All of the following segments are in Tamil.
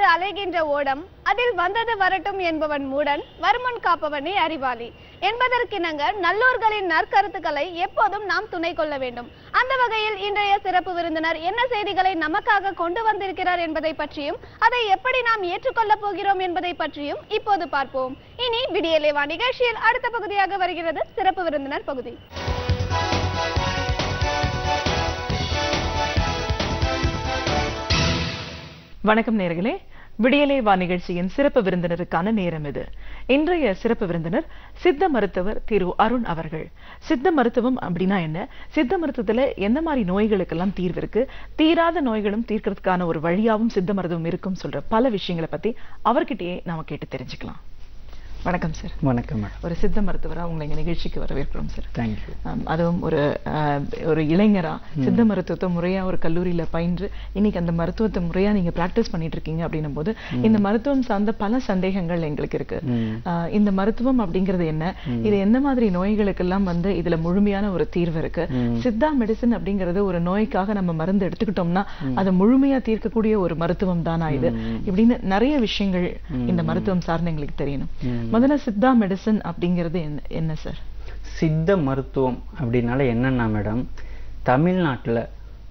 என்று அலைகின்ற ஓடம், அதில் வந்தது வரட்டும் என்பவன் மூடன், வருமன் காப்பவனே அறிவாளி என்பதற்கிணங்க நல்லோர்களின் நற்கருத்துக்களை எப்போதும் நாம் துணை கொள்ள வேண்டும். அந்த வகையில் இன்றைய சிறப்பு விருந்தினர் என்ன செய்திகளை நமக்காக கொண்டு வந்திருக்கிறார் என்பதை பற்றியும், அதை எப்படி நாம் ஏற்றுக்கொள்ளப் போகிறோம் என்பதை பற்றியும் இப்போது பார்ப்போம். இனி விடியலேவா நிகழ்ச்சியில் அடுத்த பகுதியாக வருகிறது சிறப்பு விருந்தினர் பகுதி. வணக்கம் நேயர்களே, விடியலேவா நிகழ்ச்சியின் சிறப்பு விருந்தினருக்கான நேரம் இது. இன்றைய சிறப்பு விருந்தினர் சித்த மருத்துவர் திரு அருண் அவர்கள். சித்த மருத்துவம் அப்படின்னா என்ன, சித்த மருத்துவத்துல எந்த மாதிரி நோய்களுக்கெல்லாம் தீர்வு இருக்கு, தீராத நோய்களும் தீர்க்கிறதுக்கான ஒரு வழியாவும் சித்த மருத்துவம் இருக்கும் சொல்ற பல விஷயங்களை பத்தி அவர்கிட்டயே நாம கேட்டு தெரிஞ்சுக்கலாம். வணக்கம் சார். வணக்கம். ஒரு சித்த மருத்துவரா உங்களை எங்க நிகழ்ச்சிக்கு வரவேற்கிறோம் சார். தேங்க்யூ. அதுவும் ஒரு இளைஞரா சித்த மருத்துவத்தை முறையா ஒரு கல்லூரியில பயின்று இன்னைக்கு அந்த மருத்துவத்தை முறையா நீங்க பிராக்டிஸ் பண்ணிட்டு இருக்கீங்க அப்படின்னும் போது இந்த மருத்துவம் சார்ந்த பல சந்தேகங்கள் எங்களுக்கு இருக்கு. இந்த மருத்துவம் அப்படிங்கிறது என்ன, இது எந்த மாதிரி நோய்களுக்கெல்லாம் இதுல முழுமையான ஒரு தீர்வு இருக்கு, சித்தா மெடிசன் அப்படிங்கிறது ஒரு நோய்க்காக நம்ம மருந்து எடுத்துக்கிட்டோம்னா அதை முழுமையா தீர்க்கக்கூடிய ஒரு மருத்துவம் தானா இது, இப்படின்னு நிறைய விஷயங்கள் இந்த மருத்துவம் சார்ந்து எங்களுக்கு தெரியணும். முதல்ல சித்தா மெடிசன் அப்படிங்கிறது என்ன சார்? சித்த மருத்துவம் அப்படின்னால என்னன்னா மேடம், தமிழ்நாட்டில்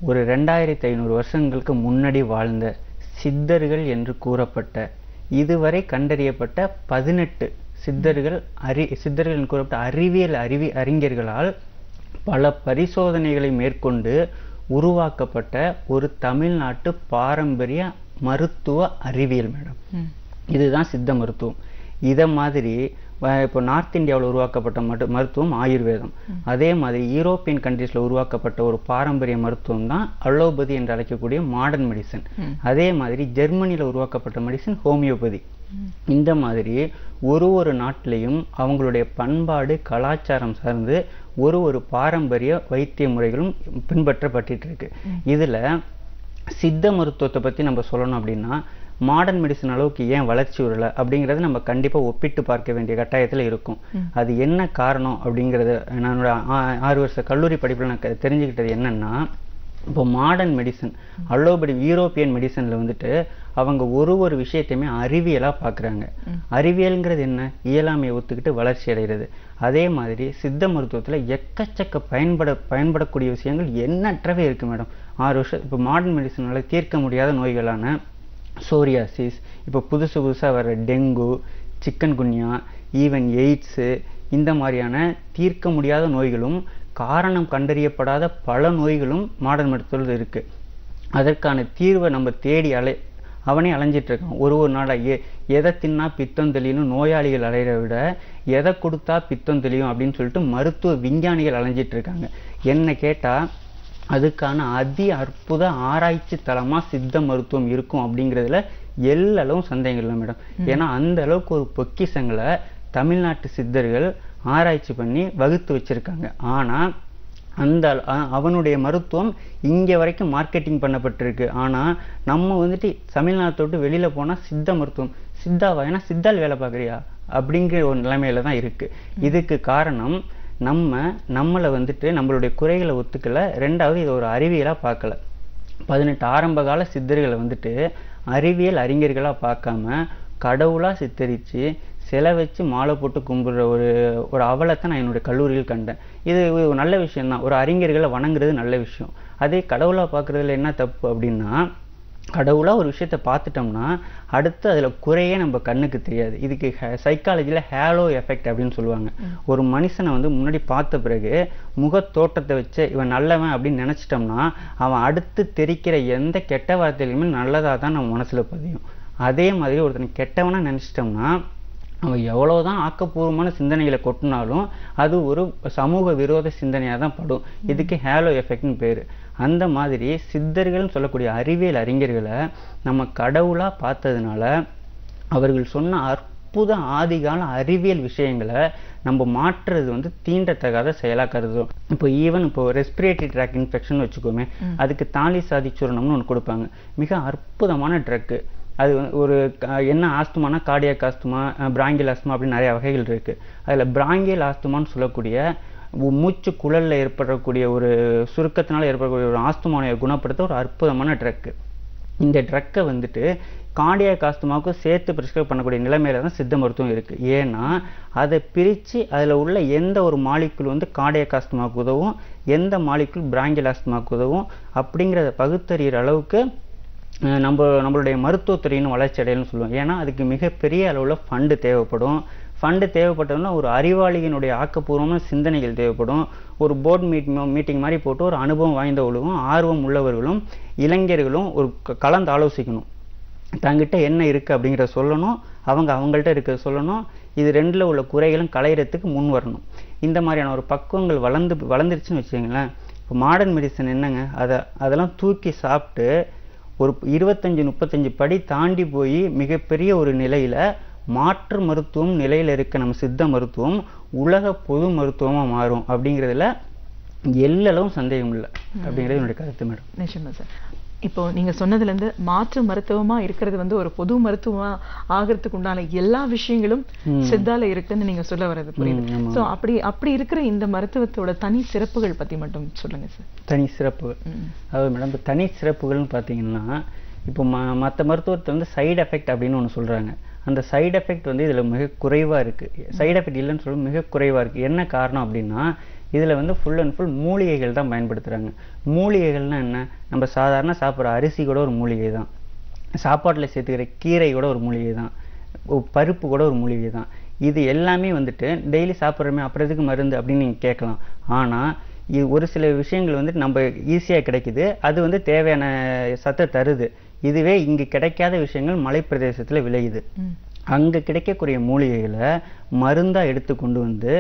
ஒரு 2500 வருஷங்களுக்கு முன்னாடி வாழ்ந்த சித்தர்கள் என்று கூறப்பட்ட, இதுவரை கண்டறியப்பட்ட 18 சித்தர்கள் என்று கூறப்பட்ட அறிவியல் அறிஞர்களால் பல பரிசோதனைகளை மேற்கொண்டு உருவாக்கப்பட்ட ஒரு தமிழ்நாட்டு பாரம்பரிய மருத்துவ அறிவியல் மேடம். இதுதான் சித்த மருத்துவம். இதை மாதிரி இப்போ நார்த் இந்தியாவில் உருவாக்கப்பட்ட மருத்துவம் ஆயுர்வேதம். அதே மாதிரி யூரோப்பியன் கண்ட்ரீஸ்ல உருவாக்கப்பட்ட ஒரு பாரம்பரிய மருத்துவம் தான் அலோபதி என்று அழைக்கக்கூடிய மாடர்ன் மெடிசன். அதே மாதிரி ஜெர்மனியில் உருவாக்கப்பட்ட மெடிசன் ஹோமியோபதி. இந்த மாதிரி ஒரு நாட்டிலையும் அவங்களுடைய பண்பாடு கலாச்சாரம் சார்ந்து ஒரு பாரம்பரிய வைத்திய முறைகளும் பின்பற்றப்பட்டு இருக்கு. இதுல சித்த மருத்துவத்தை பத்தி நம்ம சொல்லணும் அப்படின்னா மாடர்ன் மெடிசன் அளவுக்கு ஏன் வளர்ச்சி வரல அப்படிங்கறத நம்ம கண்டிப்பா ஒப்பிட்டு பார்க்க வேண்டிய கட்டாயத்துல இருக்கும். அது என்ன காரணம் அப்படிங்கறது என்னோட 6 வருஷ கல்லூரி படிப்புல நான் தெரிஞ்சுக்கிட்டது என்னன்னா, இப்போ மாடர்ன் மெடிசன் அலோபதி யூரோப்பியன் மெடிசன்ல அவங்க ஒரு விஷயத்தையுமே அறிவியலா பாக்குறாங்க. அறிவியல்ங்கிறது என்ன, இயலாமையை ஒத்துக்கிட்டு வளர்ச்சி அடைகிறது. அதே மாதிரி சித்த மருத்துவத்துல எக்கச்சக்க பயன்படக்கூடிய விஷயங்கள் எண்ணற்றவே இருக்கு மேடம். 6 வருஷம் இப்போ மாடர்ன் மெடிசனால தீர்க்க முடியாத நோய்களான சோரியாசிஸ், இப்போ புதுசா வர டெங்கு, சிக்கன் குன்யா, ஈவன் எய்ட்ஸு, இந்த மாதிரியான தீர்க்க முடியாத நோய்களும் காரணம் கண்டறியப்படாத பல நோய்களும் மாடர்ன் மருத்துவத்தில் இருக்கு. அதற்கான தீர்வை நம்ம தேடி அவனே அலைஞ்சிட்டு இருக்கான். ஒரு நாளா எதை தின்னா பித்தம் தெளியும் நோயாளிகள் அலையிற விட எதை கொடுத்தா பித்தம் தெளியும் அப்படின்னு சொல்லிட்டு மருத்துவ விஞ்ஞானிகள் அலைஞ்சிட்டு இருக்காங்க. என்ன கேட்டா அதுக்கான அற்புத ஆராய்ச்சி தளமா சித்த மருத்துவம் இருக்கும் அப்படிங்கிறதுல எல்லளவும் சந்தேகம் இல்லை மேடம். ஏன்னா அந்த அளவுக்கு ஒரு பொக்கிஷங்களை தமிழ்நாட்டு சித்தர்கள் ஆராய்ச்சி பண்ணி வகுத்து வச்சிருக்காங்க. ஆனா அவனுடைய மருத்துவம் இங்க வரைக்கும் மார்க்கெட்டிங் பண்ணப்பட்டிருக்கு. ஆனா நம்ம தமிழ்நாட்டை விட்டு வெளியில போனா சித்த மருத்துவம் சித்தாவா, ஏன்னா சித்தால் வேலை பார்க்குறியா அப்படிங்கிற ஒரு நிலைமையில தான் இருக்கு. இதுக்கு காரணம் நம்மளை நம்மளுடைய குறைகளை ஒத்துக்கல. ரெண்டாவது இதை ஒரு அறிவியலா பார்க்கல. 18 ஆரம்ப கால சித்தர்களை அறிவியல் அறிஞர்களா பார்க்காம கடவுளா சித்தரிச்சு சிலை வச்சு மாலை போட்டு கும்பிடுற ஒரு அவலத்தை நான் என்னுடைய கல்லூரியில் கண்டேன். இது ஒரு நல்ல விஷயம் தான், ஒரு அறிஞர்களை வணங்குறது நல்ல விஷயம். அதே கடவுளா பார்க்கறதுல என்ன தப்பு அப்படின்னா, கடவுளா ஒரு விஷயத்த பார்த்துட்டோம்னா அடுத்து அதுல குறையே நம்ம கண்ணுக்கு தெரியாது. இதுக்கு சைக்காலஜில ஹேலோ எஃபெக்ட் அப்படின்னு சொல்லுவாங்க. ஒரு மனுஷனை முன்னாடி பார்த்த பிறகு முக தோட்டத்தை வச்சு இவன் நல்லவன் அப்படின்னு நினைச்சிட்டோம்னா அவன் அடுத்து தெரிக்கிற எந்த கெட்ட வார்த்தையிலுமே நல்லதா தான் நம்ம மனசுல பதியும். அதே மாதிரி ஒருத்தனை கெட்டவனா நினைச்சிட்டோம்னா அவன் எவ்வளவுதான் ஆக்கப்பூர்வமான சிந்தனைகளை கொட்டினாலும் அது ஒரு சமூக விரோத சிந்தனையா தான் படும். இதுக்கு ஹேலோ எஃபெக்ட்னு பேரு. அந்த மாதிரி சித்தர்கள் சொல்லக்கூடிய அறிவியல் அறிஞர்களை நம்ம கடவுளா பார்த்ததுனால அவர்கள் சொன்ன அற்புத ஆதிகால அறிவியல் விஷயங்களை நம்ம மாற்றுறது தீண்டத்தகாத செயலா கருதும். இப்போ ரெஸ்பிரேட்டரி ட்ராக் இன்ஃபெக்ஷன் வச்சுக்கோமே, அதுக்கு தாலிசாதி சூரணம்னு ஒன்று கொடுப்பாங்க. மிக அற்புதமான ட்ரக்கு. அது ஒரு என்ன ஆஸ்துமானா கார்டியாக் ஆஸ்துமா, பிராங்கியல் ஆஸ்துமா அப்படின்னு நிறைய வகைகள் இருக்கு. அதுல பிராங்கியல் ஆஸ்துமான்னு சொல்லக்கூடிய மூச்சு குழல்ல ஏற்படக்கூடிய ஒரு சுருக்கத்தினால ஏற்படக்கூடிய ஒரு ஆஸ்துமானை குணப்படுத்த ஒரு அற்புதமான ட்ரக்கு. இந்த ட்ரக்கை கார்டியாக் ஆஸ்துமாவுக்கும் சேர்த்து பிரிஸ்கிரைப் பண்ணக்கூடிய நிலைமையில தான் சித்த மருத்துவம் இருக்கு. ஏன்னா அதை பிரித்து அதில் உள்ள எந்த ஒரு மாலிகுல் வந்து கார்டியாக் ஆஸ்துமாவுக்கு உதவும், எந்த மாலிகுல் பிராங்கியல் ஆஸ்துமாவுக்கு உதவும் அப்படிங்கிறத பகுத்தறிகிற அளவுக்கு நம்மளுடைய மருத்துவத்துறையின் வளர்ச்சி அடையணும்னு சொல்லுவோம். ஏன்னா அதுக்கு மிகப்பெரிய அளவில் ஃபண்டு தேவைப்படும். ஃபண்டு தேவைப்பட்டதுன்னா ஒரு அறிவாளியினுடைய ஆக்கப்பூர்வமான சிந்தனைகள் தேவைப்படும். ஒரு போர்டு மீட்டிங் மாதிரி போட்டு ஒரு அனுபவம் வாய்ந்தவர்களும் ஆர்வம் உள்ளவர்களும் இளைஞர்களும் ஒரு கலந்து ஆலோசிக்கணும். தங்கிட்ட என்ன இருக்குது அப்படிங்கிறத சொல்லணும், அவங்கள்ட்ட இருக்கிறத சொல்லணும். இது ரெண்டில் உள்ள குறைகளும் களையிறதுக்கு முன் வரணும். இந்த மாதிரியான ஒரு பக்குவங்கள் வளர்ந்துருச்சுன்னு வச்சுக்கோங்களேன். இப்போ மாடர்ன் மெடிசன் என்னங்க, அதெல்லாம் தூக்கி சாப்பிட்டு ஒரு 25-35 படி தாண்டி போய் மிகப்பெரிய ஒரு நிலையில் மாற்று மருத்துவம் நிலையில் இருக்க நம்ம சித்த மருத்துவம் உலக பொது மருத்துவமாக மாறும் அப்படிங்கிறதுல எல்லளவும் சந்தேகம் இல்லை அப்படிங்கிறது என்னுடைய கருத்து மேடம். நிச்சயமா சார். இப்போ நீங்க சொன்னதுல இருந்து மாற்று மருத்துவமா இருக்கிறது வந்து ஒரு பொது மருத்துவமா ஆகிறதுக்கு உண்டான எல்லா விஷயங்களும் சித்தால இருக்குன்னு நீங்க சொல்ல வர்றது புரியுது. சோ அப்படி இருக்கிற இந்த மருத்துவத்தோட தனி சிறப்புகள் பத்தி மட்டும் சொல்லுங்க சார். தனி சிறப்புகள் அதாவது மேடம், இப்போ தனி சிறப்புகள்னு பார்த்தீங்கன்னா இப்போ மற்ற மருத்துவத்தை வந்து சைடு எஃபெக்ட் அப்படின்னு ஒன்று சொல்றாங்க. அந்த சைடு எஃபெக்ட் வந்து இதில் மிக குறைவாக இருக்குது. சைடு எஃபெக்ட் இல்லைன்னு சொல்ல மிக குறைவாக இருக்குது. என்ன காரணம் அப்படின்னா இதில் வந்து ஃபுல் அண்ட் ஃபுல் மூலிகைகள் தான் பயன்படுத்துகிறாங்க. மூலிகைகள்னால் என்ன, நம்ம சாதாரண சாப்பிட்ற அரிசி கூட ஒரு மூலிகை தான், சாப்பாட்டில் சேர்த்துக்கிற கீரை கூட ஒரு மூலிகை தான், பருப்பு கூட ஒரு மூலிகை தான். இது எல்லாமே வந்துட்டு டெய்லி சாப்பிட்றோமே அப்புறம் எதுக்கு மருந்து அப்படின்னு நீங்கள் கேட்கலாம். ஆனால் இது ஒரு சில விஷயங்கள் வந்துட்டு நம்ம ஈஸியாக கிடைக்குது, அது வந்து தேவையான சத்தை தருது. இதுவே இங்கு கிடைக்காத விஷயங்கள் மலை பிரதேசத்தில் விளையுது. அங்கே கிடைக்கக்கூடிய மூலிகைகளை மருந்தாக எடுத்து கொண்டு வந்து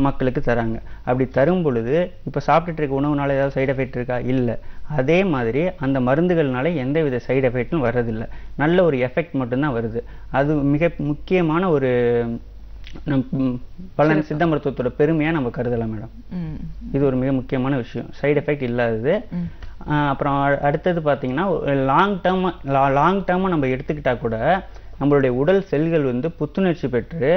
மக்களுக்கு தராங்க. அப்படி தரும் பொழுது இப்போ சாப்பிட்டுட்டு இருக்க உணவுனால ஏதாவது சைடு எஃபெக்ட் இருக்கா? இல்லை. அதே மாதிரி அந்த மருந்துகள்னால எந்தவித சைடு எஃபெக்டும் வர்றதில்லை, நல்ல ஒரு எஃபெக்ட் மட்டும்தான் வருது. அது மிக முக்கியமான ஒரு பல சித்த மருத்துவத்தோட பெருமையா நம்ம கருதலாம் மேடம். இது ஒரு மிக முக்கியமான விஷயம், சைடு எஃபெக்ட் இல்லாதது. அப்புறம் அடுத்தது பார்த்தீங்கன்னா லாங் டேர்மா நம்ம எடுத்துக்கிட்டா கூட நம்மளுடைய உடல் செல்கள் வந்து புத்துணர்ச்சி பெற்று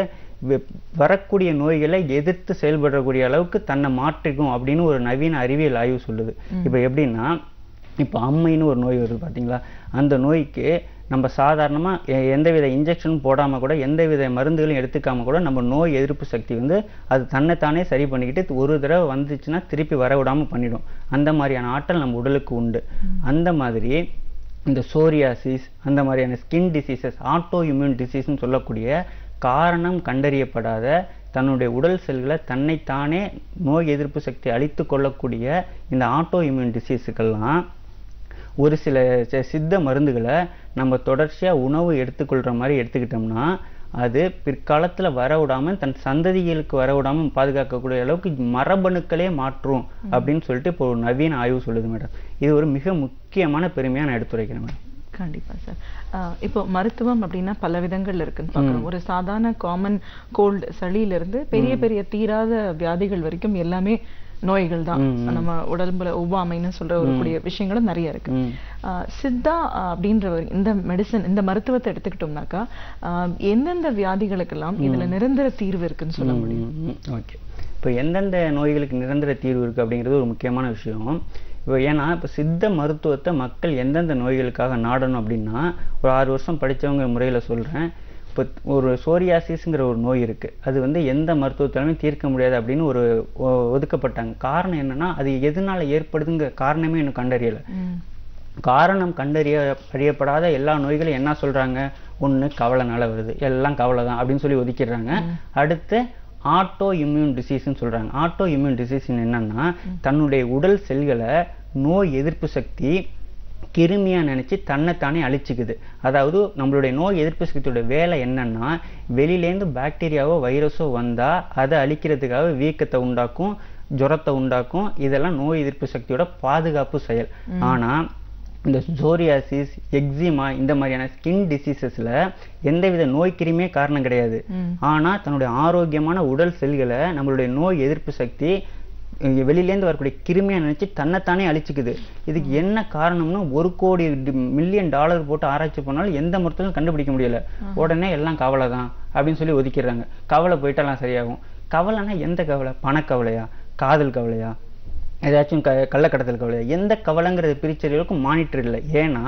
வரக்கூடிய நோய்களை எதிர்த்து செயல்படக்கூடிய அளவுக்கு தன்னை மாற்றிக்கும் அப்படின்னு ஒரு நவீன அறிவியல் ஆய்வு சொல்லுது. இப்போ எப்படின்னா, இப்போ அம்மைன்னு ஒரு நோய் வருது பார்த்தீங்களா, அந்த நோய்க்கு நம்ம சாதாரணமாக எந்தவித இன்ஜெக்ஷனும் போடாமல் கூட எந்தவித மருந்துகளும் எடுத்துக்காமல் கூட நம்ம நோய் எதிர்ப்பு சக்தி வந்து அது தன்னைத்தானே சரி பண்ணிக்கிட்டு ஒரு தடவை வந்துச்சுன்னா திருப்பி வர விடாமல் பண்ணிடும். அந்த மாதிரியான ஆற்றல் நம்ம உடலுக்கு உண்டு. அந்த மாதிரி இந்த சோரியாசிஸ் அந்த மாதிரியான ஸ்கின் டிசீசஸ், ஆட்டோ இம்யூன் டிசீஸ்ன்னு சொல்லக்கூடிய காரணம் கண்டறியப்படாத தன்னுடைய உடல் செல்களை தன்னைத்தானே நோய் எதிர்ப்பு சக்தி அளித்து கொள்ளக்கூடிய இந்த ஆட்டோ இம்யூன் டிசீஸுக்கெல்லாம் ஒரு சில சித்த மருந்துகளை நம்ம தொடர்ச்சியாக உணவு எடுத்துக்கொள்கிற மாதிரி எடுத்துக்கிட்டோம்னா அது பிற்காலத்தில் வரவிடாமல் தன் சந்ததிகளுக்கு வரவிடாமல் பாதுகாக்கக்கூடிய அளவுக்கு மரபணுக்களே மாற்றும் அப்படின்னு சொல்லிட்டு இப்போ ஒரு நவீன ஆய்வு சொல்லுது மேடம். இது ஒரு மிக முக்கியமான பெருமையாக நான் எடுத்துரைக்கிறேன் மேடம். கண்டிப்பா சார். இப்போ மருத்துவம் அப்படின்னா பல விதங்கள் இருக்குன்னு பார்க்குறோம். ஒரு சாதாரண காமன் கோல்டு சளியிலிருந்து பெரிய பெரிய தீராத வியாதிகள் வரைக்கும் எல்லாமே நோய்கள் தான். நம்ம உடம்புல ஒவ்வாமைன்னு சொல்ற ஒரு கூடிய விஷயங்களும் நிறைய இருக்கு. சித்தா அப்படின்ற இந்த மெடிசன், இந்த மருத்துவத்தை எடுத்துக்கிட்டோம்னாக்கா எந்தெந்த வியாதிகளுக்கெல்லாம் இதுல நிரந்தர தீர்வு இருக்குன்னு சொல்ல முடியும்? ஓகே, இப்போ எந்தெந்த நோய்களுக்கு நிரந்தர தீர்வு இருக்கு அப்படிங்கிறது ஒரு முக்கியமான விஷயம். இப்போ ஏன்னா இப்போ சித்த மருத்துவத்தை மக்கள் எந்தெந்த நோய்களுக்காக நாடணும் அப்படின்னா, ஒரு 6 வருஷம் படித்தவங்க முறையில் சொல்கிறேன். இப்போ ஒரு சோரியாசிஸ்ங்கிற ஒரு நோய் இருக்குது, அது வந்து எந்த மருத்துவத்தாலுமே தீர்க்க முடியாது அப்படின்னு ஒரு ஒதுக்கப்பட்டாங்க. காரணம் என்னன்னா, அது எதனால ஏற்படுதுங்கிற காரணமே இன்னும் கண்டறியலை. காரணம் கண்டறியப்படாத எல்லா நோய்களும் என்ன சொல்கிறாங்க, ஒன்று கவலைனால வருது, எல்லாம் கவலை தான் அப்படின்னு சொல்லி ஒதுக்கிடுறாங்க. அடுத்து ஆட்டோ இம்யூன் டிசீஸ்ன்னு சொல்கிறாங்க. ஆட்டோ இம்யூன் டிசீஸ் என்னன்னா, தன்னுடைய உடல் செல்களை நோய் எதிர்ப்பு சக்தி கிருமியா நினைச்சு தன்னைத்தானே அழிச்சுக்குது. அதாவது நம்மளுடைய நோய் எதிர்ப்பு சக்தியோட வேலை என்னன்னா, வெளியிலேருந்து பாக்டீரியாவோ வைரஸோ வந்தா அதை அழிக்கிறதுக்காக வீக்கத்தை உண்டாக்கும், ஜுரத்தை உண்டாக்கும். இதெல்லாம் நோய் எதிர்ப்பு சக்தியோட பாதுகாப்பு செயல். ஆனா இந்த சோரியாசிஸ், எக்ஸிமா இந்த மாதிரியான ஸ்கின் டிசீசஸ்ல எந்தவித நோய் கிருமியே காரணம் கிடையாது. ஆனா தன்னுடைய ஆரோக்கியமான உடல் செல்களை நம்மளுடைய நோய் எதிர்ப்பு சக்தி வெளியிலேருந்து வரக்கூடிய கிருமியா நினைச்சு தன்னைத்தானே அழிச்சுக்குது. இதுக்கு என்ன காரணம்னு 1 கோடி மில்லியன் டாலர் போட்டு ஆராய்ச்சி பண்ணாலும் எந்த மருத்துவம் கண்டுபிடிக்க முடியல. உடனே எல்லாம் கவலை தான் அப்படின்னு சொல்லி ஒதுக்கிடுறாங்க. கவலை போயிட்டாலாம் சரியாகும். கவலைன்னா எந்த கவலை? பணக்கவலையா, காதல் கவலையா, ஏதாச்சும் கள்ளக்கடத்தல் கவலை, எந்த கவலைங்கிறது பிரிச்சறிவுக்கும் மானிட்டர் இல்லை. ஏன்னா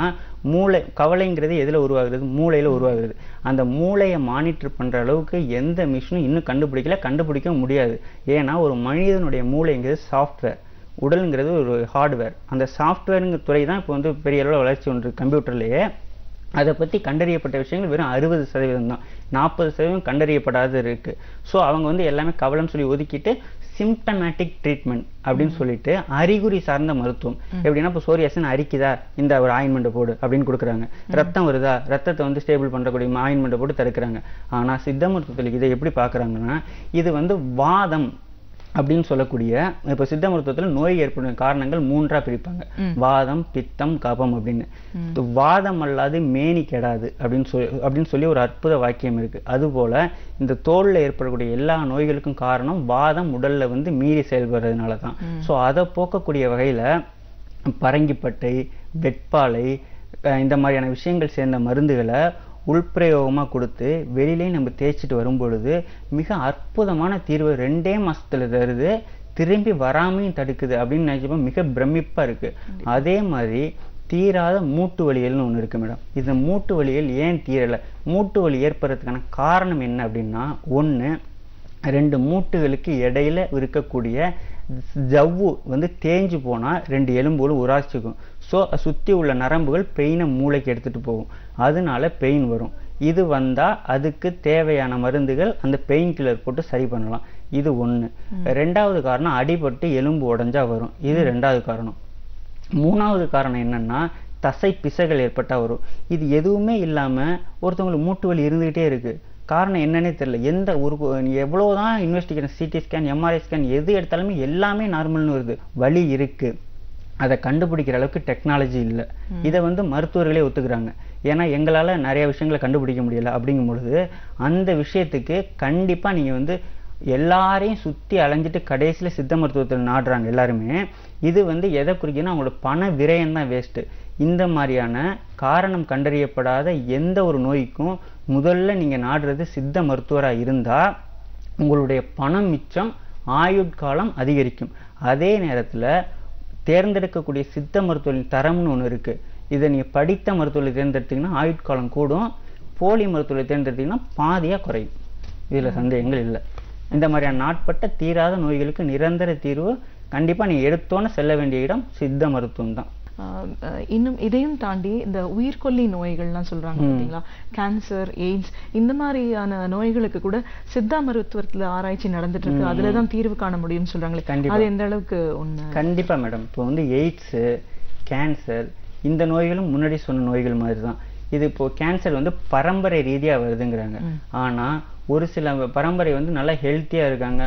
மூளை கவலைங்கிறது எதில் உருவாகுறது? மூளையில் உருவாகுது. அந்த மூளையை மானிட்டர் பண்ணுற அளவுக்கு எந்த மிஷினும் இன்னும் கண்டுபிடிக்க முடியாது. ஏன்னா ஒரு மனிதனுடைய மூளைங்கிறது சாஃப்ட்வேர், உடலுங்கிறது ஒரு ஹார்ட்வேர். அந்த சாஃப்ட்வேருங்கிற துறை தான் இப்போ வந்து பெரிய அளவில் வளர்ச்சி ஒன்று கம்ப்யூட்டர்லேயே. அதை பற்றி கண்டறியப்பட்ட விஷயங்கள் வெறும் 60% தான். 40% கண்டறியப்படாது இருக்கு. ஸோ அவங்க வந்து எல்லாமே கவலைன்னு சொல்லி ஒதுக்கிட்டு சிம்டமேட்டிக் ட்ரீட்மெண்ட் அப்படின்னு சொல்லிட்டு அறிகுறி சார்ந்த மருத்துவம். எப்படின்னா இப்போ சோரியாசிஸ் அரிக்குதா, இந்த ஒரு ஆயின்மெண்ட் போடு அப்படின்னு கொடுக்குறாங்க. ரத்தம் வருதா, ரத்தத்தை வந்து ஸ்டேபிள் பண்ணுறக்கூடிய ஆயின்மெண்ட் போட்டு தடுக்கிறாங்க. ஆனால் சித்த மருத்துவத்தில் இதை எப்படி பார்க்குறாங்கன்னா, இது வந்து வாதம் அப்படின்னு சொல்லக்கூடிய, இப்போ சித்த மருத்துவத்தில் நோய் ஏற்படும் காரணங்கள் 3ஆ பிரிப்பாங்க. வாதம், பித்தம், கபம் அப்படின்னு. வாதம் அல்லாது மேனி கெடாது அப்படின்னு சொல்லி ஒரு அற்புத வாக்கியம் இருக்கு. அதுபோல இந்த தோல்ல ஏற்படக்கூடிய எல்லா நோய்களுக்கும் காரணம் வாதம் உடல்ல வந்து மீறி செயல்படுறதுனால தான். ஸோ அதை போக்கக்கூடிய வகையில பரங்கிப்பட்டை, வெட்பாலை, இந்த மாதிரியான விஷயங்கள் சேர்ந்த மருந்துகளை உள்பிரயோகமாக கொடுத்து வெளியிலே நம்ம தேய்ச்சிட்டு வரும்பொழுது மிக அற்புதமான தீர்வு 2 மாசத்துல தருது, திரும்பி வராமையும் தடுக்குது அப்படின்னு நினைச்சப்போ மிக பிரமிப்பா இருக்கு. அதே மாதிரி தீராத மூட்டு வலிகள்னு ஒன்று இருக்கு மேடம். இந்த மூட்டு வலிகள் ஏன் தீரலை? மூட்டு வலி ஏற்படுறதுக்கான காரணம் என்ன அப்படின்னா, 1 2 மூட்டுகளுக்கு இடையில இருக்கக்கூடிய ஜவ்வு வந்து தேஞ்சு போனா 2 எலும்புகளும் உராய்ச்சிக்கும். ஸோ சுற்றி உள்ள நரம்புகள் பெயினை மூளைக்கு எடுத்துட்டு போகும். அதனால பெயின் வரும். இது வந்தா அதுக்கு தேவையான மருந்துகள் அந்த பெயின் கில்லர் போட்டு சரி பண்ணலாம். இது 1. 2வது காரணம் அடிபட்டு எலும்பு உடைஞ்சா வரும். இது 2வது காரணம். 3வது காரணம் என்னன்னா தசை பிசைகள் ஏற்பட்டா வரும். இது எதுவுமே இல்லாம ஒருத்தவங்களுக்கு மூட்டு வலி இருந்துகிட்டே இருக்கு. காரணம் என்னன்னே தெரியல. எந்த ஒரு எவ்வளவுதான் investigation, CT scan, MRI scan எது எடுத்தாலுமே எல்லாமே நார்மல்னு வருது. வலி இருக்கு, அதை கண்டுபிடிக்கிற அளவுக்கு டெக்னாலஜி இல்லை. இதை வந்து மருத்துவர்களே ஒத்துக்கிறாங்க. ஏன்னா எங்களால் நிறைய விஷயங்களை கண்டுபிடிக்க முடியல. அப்படிங்கும் பொழுது அந்த விஷயத்துக்கு கண்டிப்பாக நீங்கள் வந்து எல்லாரையும் சுற்றி அலைஞ்சிட்டு கடைசியில் சித்த மருத்துவத்தில் நாடுறாங்க எல்லாருமே. இது வந்து எதை குறிக்குன்னா அவங்களோட பண விரயம் தான் வேஸ்ட்டு. இந்த மாதிரியான காரணம் கண்டறியப்படாத எந்த ஒரு நோய்க்கும் முதல்ல நீங்கள் நாடுறது சித்த மருத்துவராக இருந்தால் உங்களுடைய பணம் மிச்சம், ஆயுட்காலம் அதிகரிக்கும். அதே நேரத்தில் தேர்ந்தெடுக்கக்கூடிய சித்த மருத்துவத்தின் தரம்னு ஒன்று இருக்கு. இதை நீங்கள் படித்த மருத்துவத்தை தேர்ந்தெடுத்தீங்கன்னா ஆயுட்காலம் கூடும், போலி மருத்துவத்தை தேர்ந்தெடுத்தீங்கன்னா பாதியாக குறையும். இதில் சந்தேகங்கள் இல்லை. இந்த மாதிரியான நாட்பட்ட தீராத நோய்களுக்கு நிரந்தர தீர்வு கண்டிப்பாக நீங்கள் எடுத்தோன்னு செல்ல வேண்டிய இடம் சித்த மருத்துவம் தான். இன்னும் இதையும் தாண்டி இந்த உயிர்கொல்லி நோய்கள்லாம் சொல்றாங்க பார்த்தீங்களா, கேன்சர், எய்ட்ஸ், இந்த மாதிரியான நோய்களுக்கு கூட சித்தா மருத்துவத்துல ஆராய்ச்சி நடந்துட்டு இருக்கு. அதுலதான் தீர்வு காண முடியும்னு சொல்றாங்களே, அது எந்த அளவுக்கு உண்மை? கண்டிப்பா மேடம். இப்போ வந்து எய்ட்ஸ், கேன்சர் இந்த நோய்களும் முன்னாடி சொன்ன நோய்கள் மாதிரி தான். இது இப்போ கேன்சர் வந்து பரம்பரை ரீதியா வருதுங்கிறாங்க. ஆனா ஒரு சில பரம்பரை வந்து நல்லா ஹெல்த்தியா இருக்காங்க,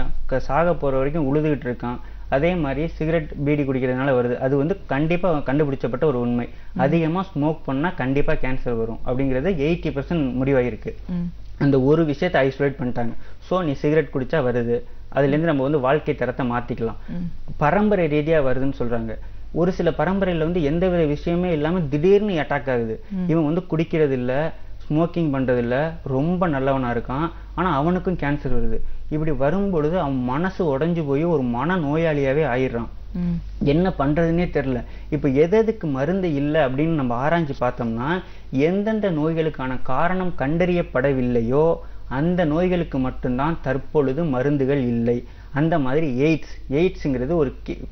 சாக போற வரைக்கும் உழுதுகிட்டு இருக்கான். அதே மாதிரி சிகரெட், பீடி குடிக்கிறதுனால வருது. அது வந்து கண்டிப்பா கண்டுபிடிச்சப்பட்ட ஒரு உண்மை. அதிகமா ஸ்மோக் பண்ணா கண்டிப்பா கேன்சர் வரும் அப்படிங்கிறது 80% முடிவாயிருக்கு. அந்த ஒரு விஷயத்தை ஐசோலேட் பண்ணிட்டாங்க. ஸோ நீ சிகரெட் குடிச்சா வருது, அதுல இருந்து நம்ம வந்து வாழ்க்கை தரத்தை மாத்திக்கலாம். பரம்பரை ரீதியா வருதுன்னு சொல்றாங்க. ஒரு சில பரம்பரையில வந்து எந்த வித விஷயமே இல்லாம திடீர்னு அட்டாக் ஆகுது. இவன் வந்து குடிக்கிறது இல்ல, ஸ்மோக்கிங் பண்றது இல்ல, ரொம்ப நல்லவனா இருக்கான், ஆனா அவனுக்கும் கேன்சர் வருது. இப்படி வரும்பொழுது அவன் மனசு உடைஞ்சு போய் ஒரு மன நோயாளியாவே ஆயிடுறான். என்ன பண்றதுன்னே தெரியல. இப்ப எதுக்கு மருந்து இல்லை அப்படின்னு நம்ம ஆராய்ச்சி பார்த்தோம்னா, எந்தெந்த நோய்களுக்கான காரணம் கண்டறியப்படவில்லையோ அந்த நோய்களுக்கு மட்டும்தான் தற்பொழுது மருந்துகள் இல்லை. அந்த மாதிரி எய்ட்ஸ்ங்கிறது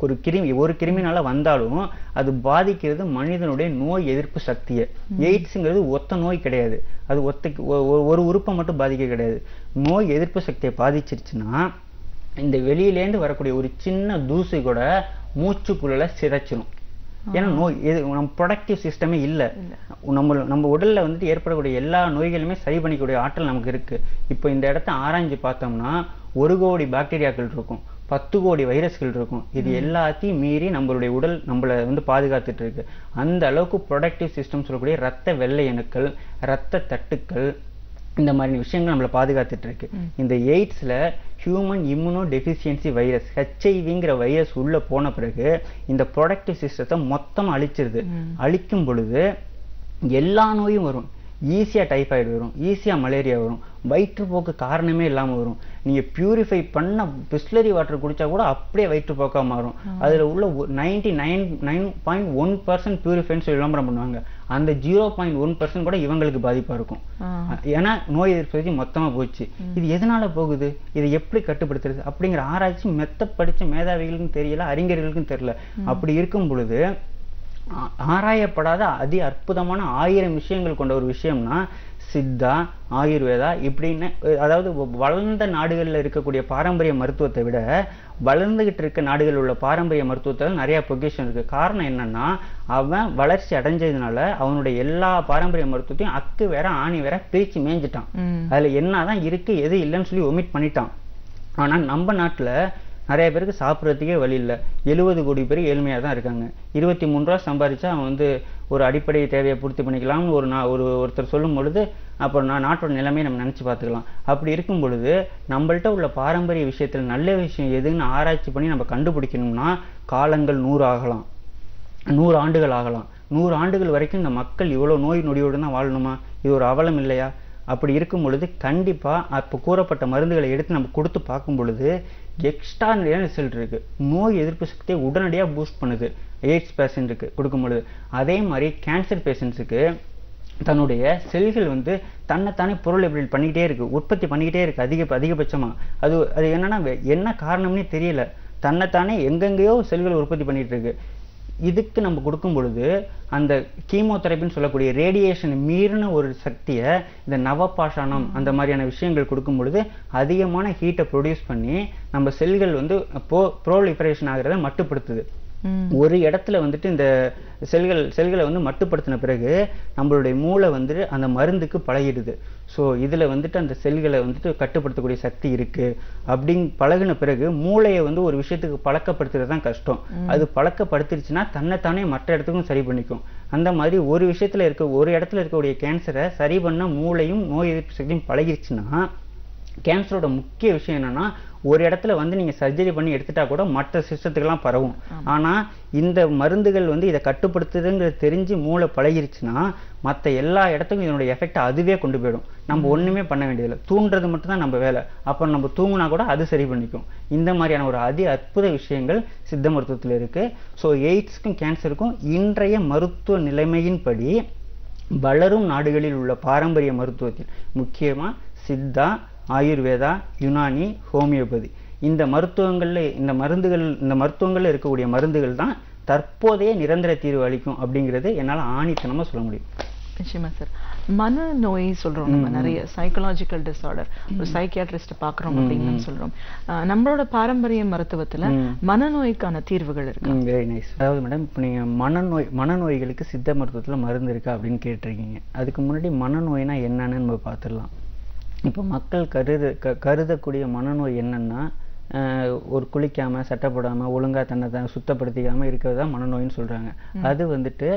ஒரு கிருமினால வந்தாலும் அது பாதிக்கிறது மனிதனுடைய நோய் எதிர்ப்பு சக்தியை. எய்ட்ஸ்ங்கிறது ஒத்த நோய் கிடையாது, அது ஒரு உறுப்பை மட்டும் பாதிக்க கிடையாது. நோய் எதிர்ப்பு சக்தியை பாதிச்சிருச்சுன்னா இந்த வெளியிலேருந்து வரக்கூடிய ஒரு சின்ன தூசி கூட மூச்சுக்குள்ள சிதைச்சிடும். ஏன்னா நோய் நம்ம ப்ரொடக்டிவ் சிஸ்டமே இல்லை. நம்ம உடல்ல வந்துட்டு ஏற்படக்கூடிய எல்லா நோய்களுமே சரி பண்ணிக்கூடிய ஆற்றல் நமக்கு இருக்கு. இப்போ இந்த இடத்த ஆராய்ச்சி பார்த்தோம்னா 1 கோடி பாக்டீரியாக்கள் இருக்கும், 10 கோடி வைரஸ்கள் இருக்கும். இது எல்லாத்தையும் மீறி நம்மளுடைய உடல் நம்மளை வந்து பாதுகாத்துட்டு இருக்கு. அந்த அளவுக்கு ப்ரொடக்டிவ் சிஸ்டம் சொல்லக்கூடிய ரத்த வெள்ளை அணுக்கள், ரத்த தட்டுக்கள், இந்த மாதிரி விஷயங்கள் நம்மளை பாதுகாத்துட்டு இருக்கு. இந்த எய்ட்ஸ்ல human immunodeficiency virus, HIV virus உள்ள போன பிறகு இந்த ப்ரொடக்டிவ் சிஸ்டத்தை மொத்தம் அழிச்சிருது. அழிக்கும் பொழுது எல்லா நோயும் வரும். ஈஸியாக டைஃபாய்டு வரும், ஈஸியாக மலேரியா வரும், வயிற்றுப்போக்கு காரணமே இல்லாமல் வரும். நீங்கள் பியூரிஃபை பண்ண பிஸ்லரி வாட்டர் குடித்தா கூட அப்படியே வயிற்றுப்போக்காக மாறும். அதில் உள்ள 99.1% பியூரிஃபைன்னு சொல்லி விளம்பரம் பண்ணுவாங்க. அந்த 0.1% கூட இவங்களுக்கு பாதிப்பாக இருக்கும். ஏன்னா நோய் எதிர்ப்பு சக்தி மொத்தமாக போச்சு. இது எதனால போகுது, இதை எப்படி கட்டுப்படுத்துறது அப்படிங்கிற ஆராய்ச்சி மெத்த படித்த மேதாவிகளுக்கும் தெரியல, அறிஞர்களுக்கும் தெரியல. அப்படி இருக்கும் பொழுது ஆராயப்படாத அதி அற்புதமான 1000 விஷயங்கள் கொண்ட ஒரு விஷயம்னா சித்தா, ஆயுர்வேதா இப்படின்னு, அதாவது வளர்ந்த நாடுகளில் இருக்கக்கூடிய பாரம்பரிய மருத்துவத்தை விட வளர்ந்துகிட்டு இருக்க நாடுகளில் உள்ள பாரம்பரிய மருத்துவத்தில் நிறைய பொசிஷன் இருக்கு. காரணம் என்னன்னா, அவன் வளர்ச்சி அடைஞ்சதுனால அவனுடைய எல்லா பாரம்பரிய மருத்துவத்தையும் அக்கு வேற ஆணி வேற பிரிச்சு மேய்ஞ்சிட்டான். அதுல என்னதான் இருக்கு எது இல்லைன்னு சொல்லி ஒமிட் பண்ணிட்டான். ஆனா நம்ம நாட்டுல நிறைய பேருக்கு சாப்பிட்றதுக்கே வழி இல்லை. 70 கோடி பேர் ஏழ்மையாக தான் இருக்காங்க. 23 ரூபா சம்பாதிச்சா அவன் வந்து ஒரு அடிப்படை தேவையை பூர்த்தி பண்ணிக்கலாம்னு ஒருத்தர் சொல்லும் பொழுது அப்போ நாட்டோட நிலைமையை நம்ம நினச்சி பார்த்துக்கலாம். அப்படி இருக்கும் பொழுது நம்மள்ட்ட உள்ள பாரம்பரிய விஷயத்தில் நல்ல விஷயம் எதுன்னு ஆராய்ச்சி பண்ணி நம்ம கண்டுபிடிக்கணும்னா காலங்கள் 100 ஆகலாம், 100 ஆண்டுகள் ஆகலாம். 100 ஆண்டுகள் வரைக்கும் இந்த மக்கள் இவ்வளோ நோய் நொடியோடு தான் வாழணுமா? இது ஒரு அவலம் இல்லையா? அப்படி இருக்கும் பொழுது கண்டிப்பாக அப்போ கூறப்பட்ட மருந்துகளை எடுத்து நம்ம கொடுத்து பார்க்கும் பொழுது எக்ஸ்ட்ராடினரியான ரிசல்ட் இருக்கு. நோய் எதிர்ப்பு சக்தியை உடனடியாக பூஸ்ட் பண்ணுது எய்ட்ஸ் பேஷண்ட்டுக்கு கொடுக்கும் பொழுது. அதே மாதிரி கேன்சர் பேஷண்ட்ஸுக்கு தன்னுடைய செல்கள் வந்து தன்னைத்தானே பொருள் எப்படி பண்ணிக்கிட்டே இருக்கு, உற்பத்தி பண்ணிக்கிட்டே இருக்கு அதிகபட்சமாக. அது என்னன்னா என்ன காரணம்னே தெரியல, தன்னைத்தானே எங்கெங்கேயோ செல்கள் உற்பத்தி பண்ணிட்டு இருக்கு. இதுக்கு நம்ம கொடுக்கும் பொழுது அந்த கீமோதெரபின்னு சொல்லக்கூடிய ரேடியேஷன் மீறின ஒரு சக்தியை இந்த நவபாஷானம் அந்த மாதிரியான விஷயங்கள் கொடுக்கும் பொழுது அதிகமான ஹீட்டை ப்ரொடியூஸ் பண்ணி நம்ம செல்கள் வந்து ப்ரோலிஃபரேஷன் ஆகிறத மட்டுப்படுத்துது. ஒரு இடத்துல வந்துட்டு இந்த செல்களை வந்து மட்டுப்படுத்தின பிறகு நம்மளுடைய மூளை வந்துட்டு அந்த மருந்துக்கு பழகிடுது. ஸோ இதுல வந்துட்டு அந்த செல்களை வந்துட்டு கட்டுப்படுத்தக்கூடிய சக்தி இருக்கு அப்படின்னு பழகின பிறகு மூளையை வந்து ஒரு விஷயத்துக்கு பழக்கப்படுத்துறது தான் கஷ்டம். அது பழக்கப்படுத்திருச்சுன்னா தன்னைத்தானே மற்ற இடத்துக்கும் சரி பண்ணிக்கும். அந்த மாதிரி ஒரு இடத்துல இருக்கக்கூடிய கேன்சரை சரி பண்ண மூளையும் நோய் எதிர்ப்பு சக்தியும் பழகிருச்சுன்னா, கேன்சரோட முக்கிய விஷயம் என்னன்னா, ஒரு இடத்துல வந்து நீங்க சர்ஜரி பண்ணி எடுத்துட்டா கூட மற்ற சிஸ்டத்துக்கெல்லாம் பரவும். ஆனா இந்த மருந்துகள் வந்து இதை கட்டுப்படுத்துதுங்கிறது தெரிஞ்சு மூளை பழகிருச்சுன்னா மற்ற எல்லா இடத்துக்கும் இதனுடைய எஃபெக்ட் அதுவே கொண்டு போயிடும். நம்ம ஒண்ணுமே பண்ண வேண்டியதில்லை, தூண்டுறது மட்டும் தான் நம்ம வேலை. அப்புறம் நம்ம தூங்குனா கூட அது சரி பண்ணிக்கும். இந்த மாதிரியான ஒரு அற்புத விஷயங்கள் சித்த மருத்துவத்தில் இருக்கு. ஸோ எய்ட்ஸ்க்கும் கேன்சருக்கும் இன்றைய மருத்துவ நிலைமையின்படி வளரும் நாடுகளில் உள்ள பாரம்பரிய மருத்துவத்தில் முக்கியமா சித்தா, ஆயுர்வேதா, யுனானி, ஹோமியோபதி இந்த மருத்துவங்கள்ல இருக்கக்கூடிய மருந்துகள் தான் தற்போதைய நிரந்தர தீர்வு அளிக்கும் அப்படிங்கிறது என்னால ஆணித்தனமா சொல்ல முடியும். நிச்சயமா சார். மனநோய் சொல்றோம், நம்ம நிறைய சைக்கலாஜிக்கல் டிஸார்டர், ஒரு சைக்கியாட்ரிஸ்ட் பாக்குறோம் அப்படின்னு சொல்றோம். நம்மளோட பாரம்பரிய மருத்துவத்துல மனநோய்க்கான தீர்வுகள் இருக்கு. Very nice. அதாவது மேடம், இப்போ நீங்க மனநோய்களுக்கு சித்த மருத்துவத்துல மருந்து இருக்கா அப்படின்னு கேட்டிருக்கீங்க. அதுக்கு முன்னாடி மனநோய்னா என்னன்னு நம்ம பார்த்துடலாம். இப்போ மக்கள் கருதக்கூடிய மனநோய் என்னன்னா, ஒரு குளிக்காம சட்டை போடாம ஒழுங்கா தன்னை சுத்தப்படுத்திக்காம இருக்கிறது தான் மனநோயின்னு சொல்றாங்க. அது வந்துட்டு